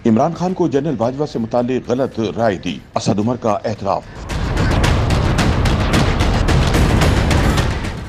इमरान खान को जनरल बाजवा से मुताल्लिक गलत राय दी, असद उमर का एतराफ।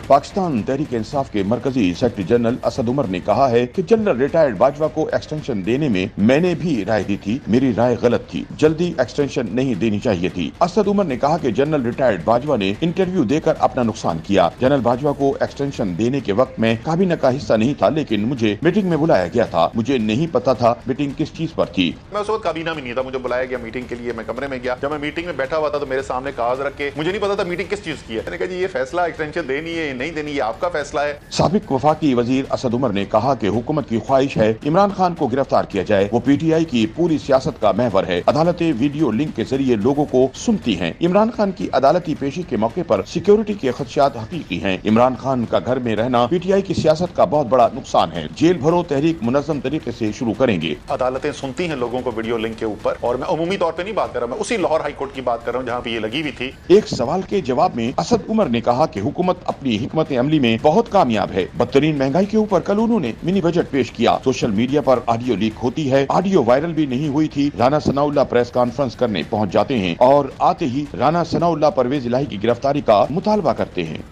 पाकिस्तान तहरीक इंसाफ के मरकजी सेक्रेटरी जनरल असद उमर ने कहा है कि जनरल रिटायर्ड बाजवा को एक्सटेंशन देने में मैंने भी राय दी थी, मेरी राय गलत थी, जल्दी एक्सटेंशन नहीं देनी चाहिए थी। असद उमर ने कहा कि जनरल रिटायर्ड बाजवा ने इंटरव्यू देकर अपना नुकसान किया। जनरल बाजवा को एक्सटेंशन देने के वक्त में काबीना का हिस्सा नहीं था, लेकिन मुझे मीटिंग में बुलाया गया था, मुझे नहीं पता था मीटिंग किस चीज पर थी। मैं उस वक्त काबीना में नहीं था, मुझे बुलाया गया मीटिंग के लिए, मैं कमरे में गया। जब मैं मीटिंग में बैठा हुआ था तो मेरे सामने कागज रख के, मुझे नहीं पता था मीटिंग किस चीज की है। मैंने कहा जी ये फैसला एक्सटेंशन देनी है नहीं देनी है आपका फैसला है। साबिक वफाकी वजीर असद उमर ने कहा कि हुकूमत की ख्वाहिश है इमरान खान को गिरफ्तार किया जाए, वो पीटीआई की पूरी सियासत का महवर है। अदालतें वीडियो लिंक के जरिए लोगों को सुनती हैं। इमरान खान की अदालती पेशी के मौके पर सिक्योरिटी के खदशात हकीकी हैं। इमरान खान का घर में रहना पीटीआई की सियासत का बहुत बड़ा नुकसान है। जेल भरो तहरीक मुनज़्ज़म तरीके से शुरू करेंगे। अदालतें सुनती हैं लोगों को वीडियो लिंक के ऊपर, और मैं अमूमी तौर पे नहीं बात कर रहा, मैं उसी लाहौर हाई कोर्ट की बात कर रहा हूँ जहाँ पे ये लगी हुई थी। एक सवाल के जवाब में असद उमर ने कहा कि हुकूमत अपनी हिकमत अमली में बहुत कामयाब है। बदतरीन महंगाई के ऊपर कल उन्होंने मिनी बजट पेश किया। सोशल मीडिया पर ऑडियो लीक होती है, ऑडियो वायरल भी नहीं हुई थी। राना सनाउल्लाह प्रेस कॉन्फ्रेंस करने पहुंच जाते हैं और आते ही राना सनाउल्लाह परवेज इलाही की गिरफ्तारी का मुतालबा करते हैं।